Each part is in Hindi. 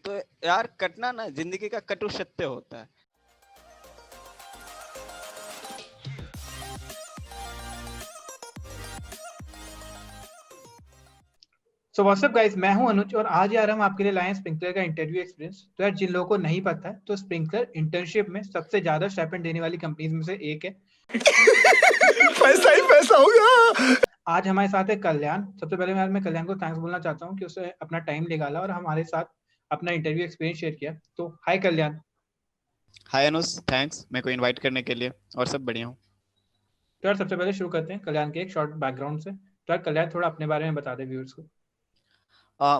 तो यार कटना ना जिंदगी का कटु सत्य होता है। सो व्हाट्सअप गाइस, मैं हूं अनुज और आज यार हम आपके लिए लाए हैं स्प्रिंकलर का इंटरव्यू एक्सपीरियंस। तो यार जिन लोगों को नहीं पता है तो स्प्रिंकलर इंटर्नशिप में सबसे ज्यादा स्टाइपेंड देने वाली कंपनीज में से एक है। पैसा ही पैसा होगा। आज हमारे साथ है कल्याण। सबसे पहले मैं कल्याण को थैंक्स बोलना चाहता हूँ कि उसने अपना टाइम निकाला और हमारे साथ अपना इंटरव्यू एक्सपीरियंस शेयर किया। तो हाय कल्याण। हाय अनुज, थैंक्स मेरे को इनवाइट करने के लिए। और सब बढ़िया हूँ। तो यार सबसे पहले शुरू करते हैं कल्याण के एक शॉर्ट बैकग्राउंड से। तो यार कल्याण थोड़ा अपने बारे में बता दे व्यूअर्स को।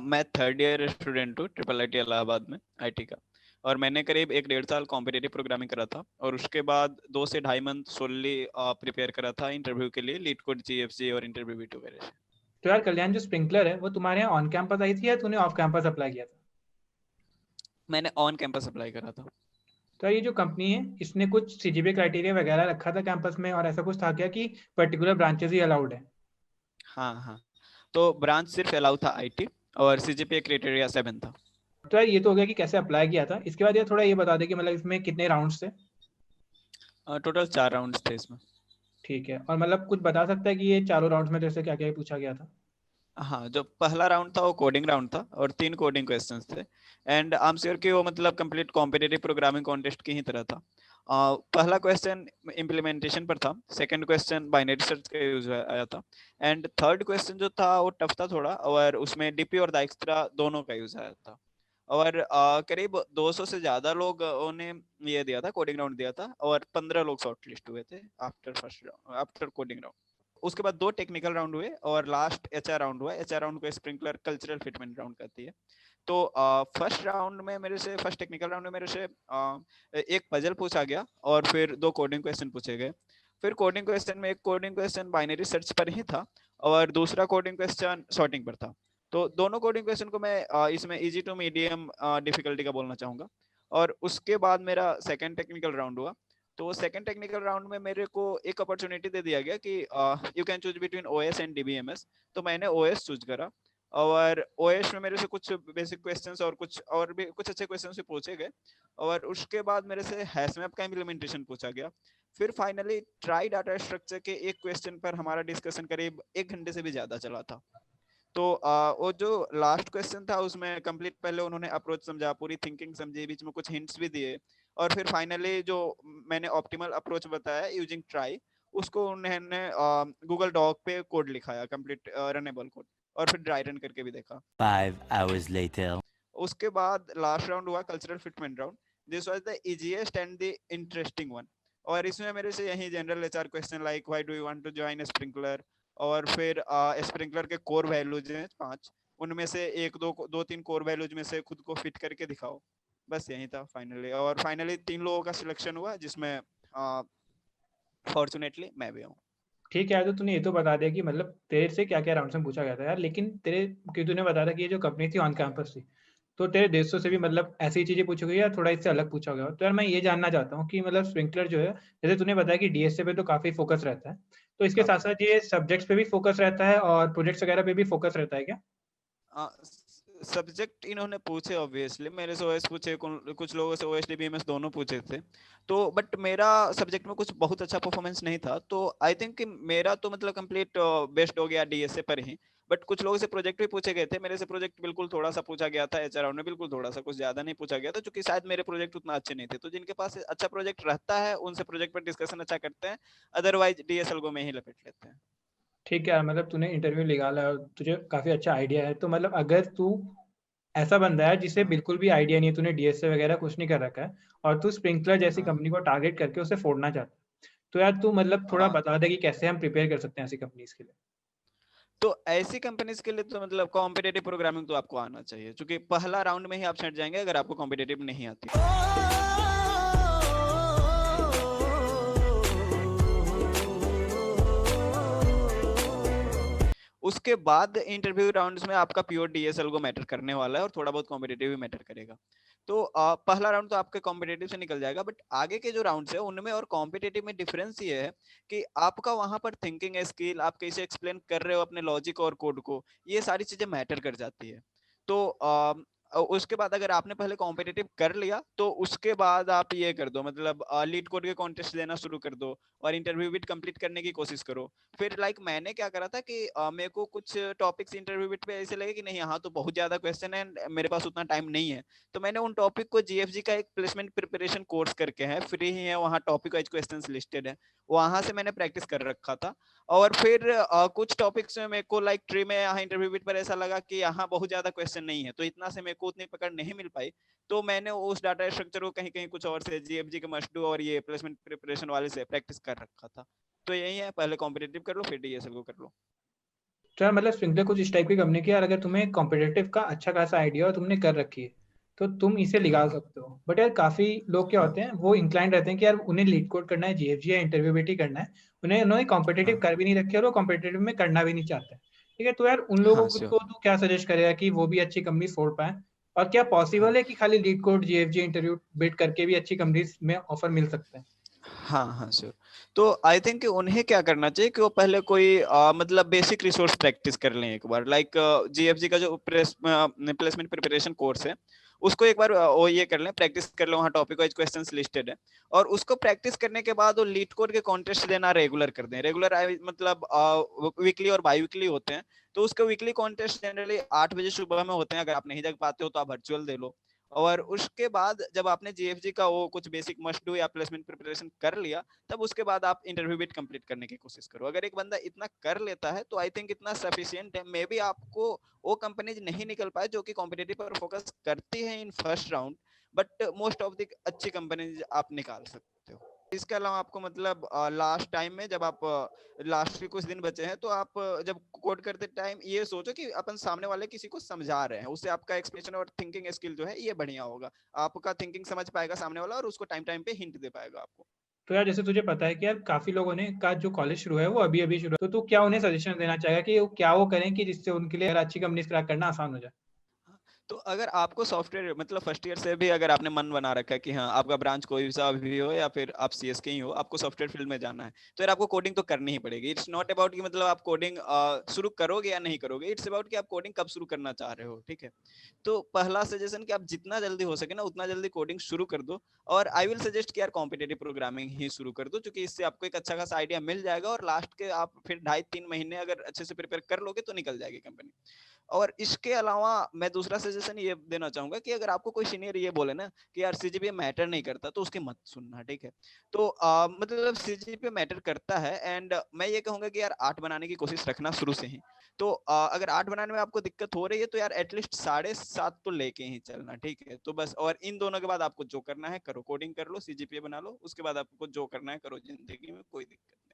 मैं थर्ड ईयर स्टूडेंट हूँ ट्रिपल आईटी इलाहाबाद में, आईटी का। और मैंने करीब 1 डेढ़ साल कॉम्पिटिटिव प्रोग्रामिंग करा था और उसके बाद 2 से ढाई मंथ सोलली प्रिपेयर करा था इंटरव्यू के लिए, लीड कोड जीएफजी और इंटरव्यू भी वगैरह से। तो यार कल्याण, जो स्प्रिंकलर है वो तुम्हारे यहाँ ऑन कैंपस आई थी या तूने ऑफ कैंपस अप्लाई किया था? मैंने ऑन कैंपस अप्लाई करा था। तो ये जो कंपनी है इसने कुछ सीजीपीए क्राइटेरिया वगैरह रखा था कैंपस में, और ऐसा कुछ था क्या कि पर्टिकुलर ब्रांचेस ही अलाउड है? हाँ हाँ, तो ब्रांच सिर्फ अलाउ था आईटी और सीजीपीए क्राइटेरिया 7 था। तो यार ये तो हो गया कि कैसे अप्लाई किया था। इसके बाद यार थोड़ा ये बता दे कि मतलब इसमें कितने राउंड्स थे? टोटल 4 राउंड्स थे इसमें। ठीक है, और मतलब कुछ बता सकता है कि ये चारों राउंड्स में तेरे से क्या क्या पूछा गया था? हाँ, जो पहला राउंड था वो कोडिंग राउंड था और 3 कोडिंग क्वेश्चंस थे। एंड आई एम श्योर कि वो मतलब कंप्लीट कॉम्पिटिटिव प्रोग्रामिंग कॉन्टेस्ट की ही तरह था। पहला क्वेश्चन इम्प्लीमेंटेशन पर था, सेकंड क्वेश्चन बाइनरी सर्च का यूज आया था, एंड थर्ड क्वेश्चन जो था वो टफ था थोड़ा, और उसमें डीपी और डाइक्सट्रा दोनों का यूज आया था। और करीब 200 से ज्यादा लोगों ने ये दिया था, कोडिंग राउंड दिया था, और 15 लोग शॉर्टलिस्ट हुए थे after first round, after coding round. उसके बाद 2 टेक्निकल राउंड हुए और लास्ट एचआर राउंड हुआ। एचआर राउंड को स्प्रिंकलर कल्चरल फिटमेंट राउंड कहती है। तो फर्स्ट टेक्निकल राउंड में मेरे से एक पजल पूछा गया और फिर 2 कोडिंग क्वेश्चन पूछे गए। फिर कोडिंग क्वेश्चन में एक कोडिंग क्वेश्चन बाइनरी सर्च पर ही था और दूसरा कोडिंग क्वेश्चन सॉर्टिंग पर था। तो दोनों कोडिंग क्वेश्चन को मैं इसमें इजी टू मीडियम डिफिकल्टी का बोलना चाहूंगा। और उसके बाद मेरा सेकंड टेक्निकल राउंड हुआ। तो सेकंड टेक्निकल राउंड में मेरे को एक अपॉर्चुनिटी दे दिया गया कि you can choose between OS and DBMS. तो मैंने ओएस चूज करा और ओएस में मेरे से कुछ बेसिक क्वेश्चंस और भी कुछ अच्छे क्वेश्चंस भी पूछे गए। और उसके बाद मेरे से हैशमैप का इम्प्लीमेंटेशन पूछा गया। फिर फाइनली ट्राई डाटा स्ट्रक्चर के एक क्वेश्चन पर हमारा डिस्कशन करीब 1 घंटे से भी ज्यादा चला था। तो वो जो लास्ट क्वेश्चन था उसमें कंप्लीट पहले उन्होंने अप्रोच समझा, पूरी थिंकिंग समझी, बीच में कुछ हिंट्स भी दिए, और फिर फाइनली जो मैंने ऑप्टिमल अप्रोच बताया यूजिंग ट्राई, उसको उन्होंने गूगल डॉक पे कोड लिखाया, कंप्लीट रनेबल कोड, और फिर ड्राई रन करके भी देखा। 5 hours later. उसके बाद लास्ट राउंड हुआ cultural fitment round. This was the easiest and the interesting one. और इसमें मेरे से यही general HR question like why do you want to join Sprinklr, और फिर स्प्रिंकलर के कोर वैल्यूज हैं 5, उनमें से एक दो तीन कोर वैल्यूज में से खुद को फिट करके दिखाओ। बस यही था फाइनली। और फाइनली 3 लोगों का सिलेक्शन हुआ जिसमें फॉर्चुनेटली मैं भी हूँ। ठीक है, तो तूने ये तो बता दिया कि मतलब तेरे से क्या क्या राउंड्स में पूछा गया था यार, लेकिन तेरे कि तूने बताया था कि ये जो कंपनी थी ऑन कैंपस थी, तो तेरे देशों से भी मतलब ऐसी चीजें पूछी गई या थोड़ा इससे अलग पूछा गया? तो यार मैं ये जानना चाहता हूँ कि मतलब स्प्रिंकलर जो है, जैसे तूने बताया कि डीएसए पे तो काफी फोकस रहता है, तो इसके साथ काफी साथ ये सब्जेक्ट्स पे भी फोकस रहता है और प्रोजेक्ट्स वगैरह पे भी फोकस रहता है क्या? सब्जेक्ट इन्होंने पूछे, ऑब्वियसली मेरे से ओएस पूछे, कुछ लोगों से ओएस डीबीएमएस दोनों पूछे थे। तो बट मेरा सब्जेक्ट में कुछ बहुत अच्छा परफॉर्मेंस नहीं था, तो आई थिंक कि मेरा तो मतलब कंप्लीट बेस्ट हो गया डीएसए पर ही। बट कुछ लोगों से प्रोजेक्ट भी पूछे गए थे, मेरे से प्रोजेक्ट बिल्कुल थोड़ा सा पूछा गया था, एचआर राउंड में बिल्कुल थोड़ा सा, कुछ ज्यादा नहीं पूछा गया था, क्योंकि शायद मेरे प्रोजेक्ट उतना अच्छे नहीं थे। तो जिनके पास अच्छा प्रोजेक्ट रहता है उनसे प्रोजेक्ट पर डिस्कशन अच्छा करते हैं, अदरवाइज डीएसएल में ही लपेट लेते हैं। ठीक है यार, मतलब तूने इंटरव्यू निकाला और तुझे काफी अच्छा आइडिया है। तो मतलब अगर तू ऐसा बंदा है जिसे बिल्कुल भी आइडिया नहीं है, तूने डीएसए वगैरह कुछ नहीं कर रखा है, और तू स्प्रिंकलर जैसी हाँ, कंपनी को टारगेट करके उसे फोड़ना चाहता है, तो यार तू मतलब थोड़ा हाँ। बता दे कि कैसे हम प्रिपेयर कर सकते हैं ऐसी कंपनीज के लिए। तो ऐसी कंपनीज के लिए तो मतलब कॉम्पिटेटिव प्रोग्रामिंग तो आपको आना चाहिए, क्योंकि पहला राउंड में ही आप छट जाएंगे अगर आपको कॉम्पिटेटिव नहीं आती। उसके बाद इंटरव्यू राउंड्स में आपका प्योर डीएसएल को मैटर करने वाला है और थोड़ा बहुत कॉम्पिटेटिव भी मैटर करेगा। तो पहला राउंड तो आपके कॉम्पिटेटिव से निकल जाएगा, बट आगे के जो राउंड्स है उनमें और कॉम्पिटेटिव में डिफरेंस ये है कि आपका वहां पर थिंकिंग स्किल, आप कैसे एक्सप्लेन कर रहे हो अपने लॉजिक और कोड को, ये सारी चीजें मैटर कर जाती है। तो उसके बाद अगर आपने पहले कॉम्पिटिटिव कर लिया तो उसके बाद आप ये कर दो, मतलब लीड कोड के कॉन्टेस्ट देना शुरू कर दो और इंटरव्यू बिट कंप्लीट करने की कोशिश करो। फिर मैंने क्या करा था कि मेरे को कुछ टॉपिक्स इंटरव्यू बिट पे ऐसे लगे कि नहीं यहाँ तो बहुत ज्यादा क्वेश्चन है and मेरे पास उतना टाइम नहीं है, तो मैंने उन टॉपिक को जीएफजी का एक प्लेसमेंट प्रिपरेशन कोर्स करके है, फ्री ही है, वहाँ टॉपिक वाइज क्वेश्चंस लिस्टेड है, वहां से मैंने प्रैक्टिस कर रखा था। और फिर कुछ टॉपिक्स में मेरे को ट्री में यहाँ इंटरव्यू बिट पर ऐसा लगा कि यहाँ बहुत ज्यादा क्वेश्चन नहीं है, तो इतना से मेरे को उतनी पकड़ नहीं मिल पाई, तो मैंने उस डाटा स्ट्रक्चर को कहीं कहीं कुछ और से जीएफजी के मस्ट डू और ये प्लेसमेंट प्रिपरेशन वाले से प्रैक्टिस कर रखा था। तो यही है, पहले कॉम्पिटिटिव कर लो फिर डीएसएल को कर लो। तो यार मतलब स्प्रिंगलेर कुछ इस टाइप की कंपनी की यार, अगर तुम्हें कॉम्पिटिटिव का अच्छा खासा आइडिया और तुमने कर रखी है तो तुम इसे निकाल हाँ सकते हो। बट यार काफी लोग क्या हाँ होते हैं, वो इंक्लाइंड रहते हैं कि यार उन्हें लीड कोड करना है, जीएफजी या इंटरव्यू बेटी करना है, उन्होंने कॉम्पिटिटिव हाँ कर भी नहीं रखे और वो कॉम्पिटिटिव में करना भी नहीं चाहते। ठीक है, तो यार उन हाँ लोगों श्योर। को तू क्या सजेस्ट करेगा कि वो भी अच्छी कंपनी छोड़ पाए? और क्या हाँ पॉसिबल है कि खाली लीड कोड जीएफजी इंटरव्यू बेट करके भी अच्छी कंपनीज में ऑफर मिल सकते हैं? हाँ हाँ श्योर। तो आई थिंक कि उन्हें क्या करना चाहिए कि वो पहले कोई मतलब बेसिक रिसोर्स प्रैक्टिस कर लें एक बार, जीएफजी का जो प्लेसमेंट प्रिपरेशन कोर्स है उसको एक बार वो ये कर लें, प्रैक्टिस कर लें, वहाँ टॉपिक वाइज क्वेश्चंस लिस्टेड है, और उसको प्रैक्टिस करने के बाद वो लीड कोड के कॉन्टेस्ट देना रेगुलर कर दें। रेगुलर मतलब वीकली और बाई वीकली होते हैं, तो उसके वीकली कॉन्टेस्ट जनरली 8 बजे सुबह में होते हैं, अगर आप नहीं जग पाते हो तो आप वर्चुअल दे लो। और उसके बाद जब आपने जीएफजी का वो कुछ बेसिक मस्ट डू या प्लेसमेंट प्रिपरेशन कर लिया, तब उसके बाद आप इंटरव्यू बिट कंप्लीट करने की कोशिश करो। अगर एक बंदा इतना कर लेता है तो आई थिंक इतना सफिशिएंट है। मे बी आपको वो कंपनीज नहीं निकल पाए जो कि कॉम्पिटिटिव पर फोकस करती है in first round, but most of the अच्छी कंपनीज आप निकाल सकते हो। इसके अलावा आपको लास्ट टाइम में जब आप लास्ट के कुछ दिन बचे हैं तो आप जब कोड करते टाइम ये सोचो कि अपन सामने वाले किसी को समझा रहे हैं, उससे आपका एक्सप्रेशन और थिंकिंग स्किल जो है ये बढ़िया होगा, आपका थिंकिंग समझ पाएगा सामने वाला और उसको टाइम टाइम पे हिंट दे पाएगा आपको। तो यार जैसे तुझे पता है कि यार काफी लोगों ने का जो कॉलेज शुरू है वो अभी अभी शुरू है, तो तू क्या उन्हें सजेशन देना चाहेगा कि क्या वो करें कि जिससे उनके लिए अच्छी कंपनी क्रैक करना आसान हो जाए? तो अगर आपको सॉफ्टवेयर मतलब फर्स्ट ईयर से भी अगर आपने मन बना रखा है कि हाँ आपका ब्रांच कोई सा भी हो या फिर आप सीएस के ही हो, आपको सॉफ्टवेयर फील्ड में जाना है, तो यार आपको कोडिंग तो करनी ही पड़ेगी। इट्स नॉट अबाउट कि मतलब आप कोडिंग शुरू करोगे या नहीं करोगे, इट्स अबाउट कि आप कोडिंग कब शुरू करना चाह रहे हो। ठीक है, तो पहला सजेशन कि आप जितना जल्दी हो सके ना उतना जल्दी कोडिंग शुरू कर दो, और आई विल सजेस्ट कि यार कॉम्पिटिटिव प्रोग्रामिंग ही शुरू कर दो, क्योंकि इससे आपको एक अच्छा खासा आइडिया मिल जाएगा और लास्ट के आप फिर 2.5-3 महीने अगर अच्छे से प्रिपेयर कर लोगे तो निकल जाएगी कंपनी। और इसके अलावा मैं दूसरा सजेशन ये देना चाहूंगा कि अगर आपको कोई सीनियर ये बोले ना कि यार सीजीपीए मैटर नहीं करता, तो उसकी मत सुनना। ठीक है, तो मतलब सीजीपीए मैटर करता है, एंड मैं ये कहूंगा कि यार 8 बनाने की कोशिश रखना शुरू से ही। तो अगर 8 बनाने में आपको दिक्कत हो रही है तो यार एटलीस्ट 7.5 तो लेके ही चलना। ठीक है, तो बस, और इन दोनों के बाद आपको जो करना है करो, कोडिंग कर लो, सीजीपीए बना लो, उसके बाद आपको जो करना है करो, जिंदगी में कोई दिक्कत नहीं।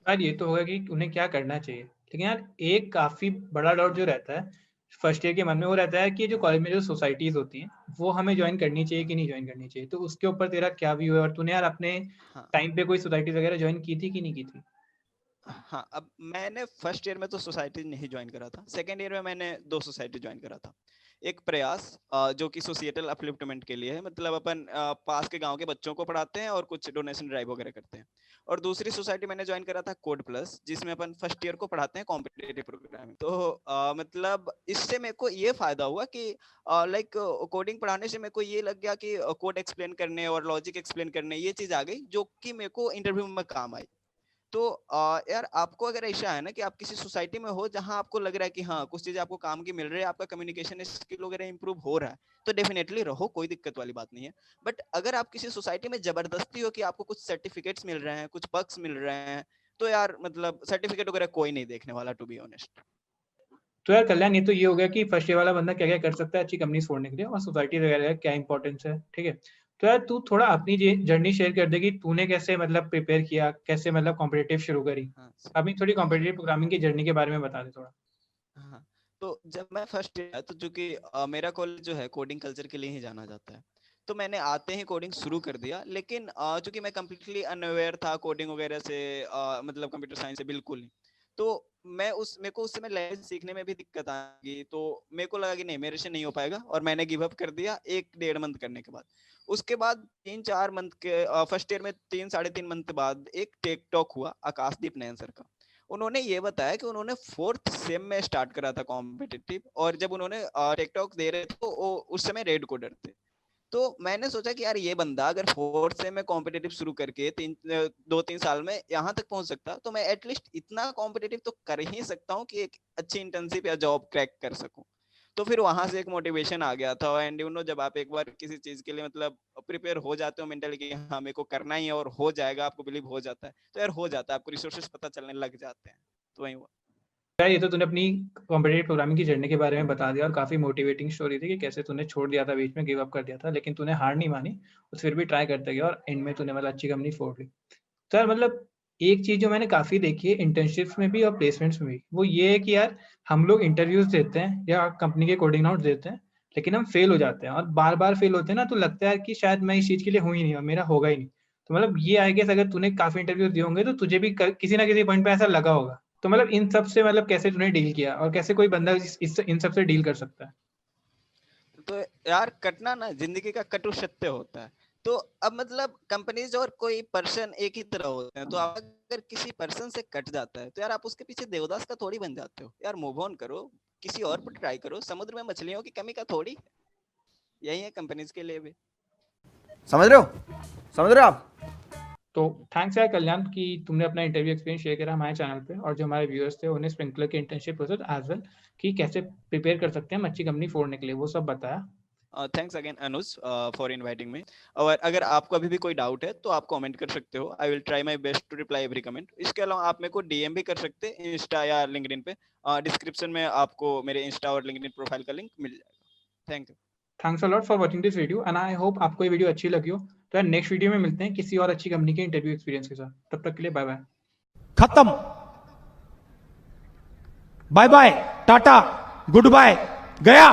यार ये तो होगा कि उन्हें क्या करना चाहिए, लेकिन यार एक काफी बड़ा डाउट जो रहता है फर्स्ट ईयर के मन में वो रहता है कि जो कॉलेज में जो सोसाइटीज होती हैं वो हमें ज्वाइन करनी चाहिए कि नहीं ज्वाइन करनी चाहिए। तो उसके ऊपर तेरा क्या व्यू है, और तूने यार अपने हाँ टाइम पे कोई सोसाइटीज वगैरह ज्वाइन की थी कि नहीं की थी? हाँ, अब मैंने फर्स्ट ईयर में तो सोसाइटी नहीं ज्वाइन करा था, सेकेंड ईयर में मैंने 2 सोसाइटी ज्वाइन करा था। एक प्रयास जो कि सोसाइटल अपलिफ्टमेंट के लिए है, मतलब अपन पास के गांव के बच्चों को पढ़ाते हैं और कुछ डोनेशन ड्राइव वगैरह करते हैं। और दूसरी सोसाइटी मैंने ज्वाइन करा था कोड प्लस, जिसमें अपन फर्स्ट ईयर को पढ़ाते हैं कॉम्पिटिटिव प्रोग्रामिंग। तो मतलब इससे मेरे को ये फायदा हुआ कि कोडिंग पढ़ाने से मेरे को ये लग गया कि कोड एक्सप्लेन करने और लॉजिक एक्सप्लेन करने ये चीज आ गई जो कि मेरे को इंटरव्यू में काम आई। तो यार आपको अगर ऐसा है ना कि आप किसी सोसाइटी में हो जहां आपको लग रहा है कि हाँ कुछ चीजें आपको काम की मिल रही है, आपका कम्युनिकेशन स्किल वगैरह इंप्रूव हो रहा है, तो डेफिनेटली रहो, कोई दिक्कत वाली बात नहीं है। बट अगर आप किसी सोसाइटी में जबरदस्ती हो कि आपको कुछ सर्टिफिकेट्स मिल रहे हैं, कुछ पर्क्स मिल रहे हैं, तो यार मतलब सर्टिफिकेट वगैरह कोई नहीं देखने वाला, टू बी ऑनेस्ट। तो यार कल्याण, ये तो ये हो गया कि फर्स्ट ईयर वाला बंदा क्या क्या कर सकता है अच्छी कंपनी छोड़ने के लिए, और सोसाइटी वगैरह का क्या इंपॉर्टेंस है। ठीक है, तो यार तू थोड़ा अपनी जर्नी शेयर कर दे कि तूने कैसे मतलब प्रिपेयर किया, कैसे मतलब कॉम्पिटिटिव शुरू करी। हाँ अपनी थोड़ी हाँ कॉम्पिटिटिव प्रोग्रामिंग की जर्नी के बारे में बता दे थोड़ा। हाँ। तो जब मैं फर्स्ट ईयर आया तो चूंकि मेरा कॉलेज जो है कोडिंग कल्चर के लिए ही जाना जाता है, तो मैंने आते ही कोडिंग शुरू कर दिया। लेकिन चूंकि मैं कम्प्लीटली अनअवेयर था कोडिंग वगैरह से, मतलब कंप्यूटर साइंस से बिल्कुल नहीं, तो मेरे को उस समय लैंग्वेज सीखने में भी दिक्कत आ गई, तो मेरे को लगा कि नहीं मेरे से नहीं हो पाएगा, और मैंने गिव अप कर दिया 1-1.5 मंथ करने के बाद। उसके बाद 3-4 मंथ के फर्स्ट ईयर में 3-3.5 मंथ बाद एक टेक टॉक हुआ आकाशदीप नयन सर का। उन्होंने ये बताया कि उन्होंने 4th सेम में स्टार्ट करा था कॉम्पिटिटिव, और जब उन्होंने टेकटॉक दे रहे थे तो वो उस समय रेड कोडर थे। तो मैंने सोचा कि यार ये बंदा अगर 4th सेम में कॉम्पिटिटिव शुरू करके 2-3 साल में यहाँ तक पहुंच सकता, तो मैं एटलीस्ट इतना कॉम्पिटिटिव तो कर ही सकता हूँ कि एक अच्छी इंटर्नशिप या जॉब क्रैक कर सकूं। तो फिर वहां से एक मोटिवेशन आ गया था। एंड यू नो, जब आप एक बार किसी चीज के लिए मतलब प्रिपेयर हो जाते हो मेंटली कि हाँ मेरे को करना ही है और हो जाएगा, आपको बिलीव हो जाता है, तो यार हो जाता है, आपको रिसोर्सेज पता चलने लग जाते हैं। तो वही हुआ। यार ये तो तूने अपनी कॉम्पिटिटिव प्रोग्रामिंग की जर्नी के बारे में बता दिया और काफ़ी मोटिवेटिंग स्टोरी थी कि कैसे तूने छोड़ दिया था, बीच में गिव अप कर दिया था, लेकिन तूने हार नहीं मानी और फिर भी ट्राई करते गया और एंड में तूने मतलब अच्छी कंपनी फोड़ ली। तो यार मतलब एक चीज़ जो मैंने काफ़ी देखी है इंटर्नशिप्स में भी और प्लेसमेंट्स में भी, वो ये है कि यार हम लोग इंटरव्यूज देते हैं या कंपनी के कोडिंग नोट्स देते हैं, लेकिन हम फेल हो जाते हैं और बार बार फेल होते हैं ना, तो लगता है कि शायद मैं इस चीज़ के लिए हूँ ही नहीं और मेरा होगा ही नहीं। तो मतलब ये आई गेस अगर तूने काफ़ी इंटरव्यूज दिए होंगे तो तुझे भी किसी ना किसी पॉइंट पे ऐसा लगा होगा। तो मतलब इन सब से मतलब कैसे तूने डील किया और कैसे कोई बंदा इन सब से डील कर सकता है? तो यार कटना ना जिंदगी का कटु सत्य होता है। तो अब मतलब कंपनीज और कोई पर्सन एक ही तरह होते हैं, तो आप अगर किसी पर्सन से कट जाता है तो यार आप उसके पीछे देवदास का थोड़ी बन जाते हो। यार मूव ऑन करो, किसी और पर ट्राई करो। समुद्र में मछलियों की कमी का थोड़ी, यही है कंपनीज के लिए भी। समझ रहे हो आप? तो थैंक्स यार कल्याण कि तुमने अपना इंटरव्यू एक्सपीरियंस शेयर करा हमारे चैनल पे, और जो हमारे व्यूअर्स थे उन्हें स्प्रिंकलर के इंटर्नशिप प्रोसेस एज वेल कि कैसे प्रिपेयर कर सकते हैं अच्छी कंपनी फोड़ने के लिए, वो सब बताया। Thanks again Anuj for inviting me. और अगर आपको अभी भी कोई डाउट है तो आप कमेंट कर सकते हो। I will try my best to reply every comment. इसके अलावा आप मेरे को डीएम भी कर सकते हैं इंस्टा या लिंक्डइन पे। डिस्क्रिप्शन में आपको मेरे इंस्टा और लिंक्डइन प्रोफाइल का लिंक मिल जाएगा। Thank you. Thanks a lot for watching this video and I hope आपको ये वीडियो अच्छी लगी हो। तो यार नेक्स्ट वीडियो में मिलते हैं किसी और अच्छी कंपनी के इंटरव्यू एक्सपीरियंस के साथ। तब तक के लिए बाय बाय। खत्म। Bye bye, tata, goodbye, गया।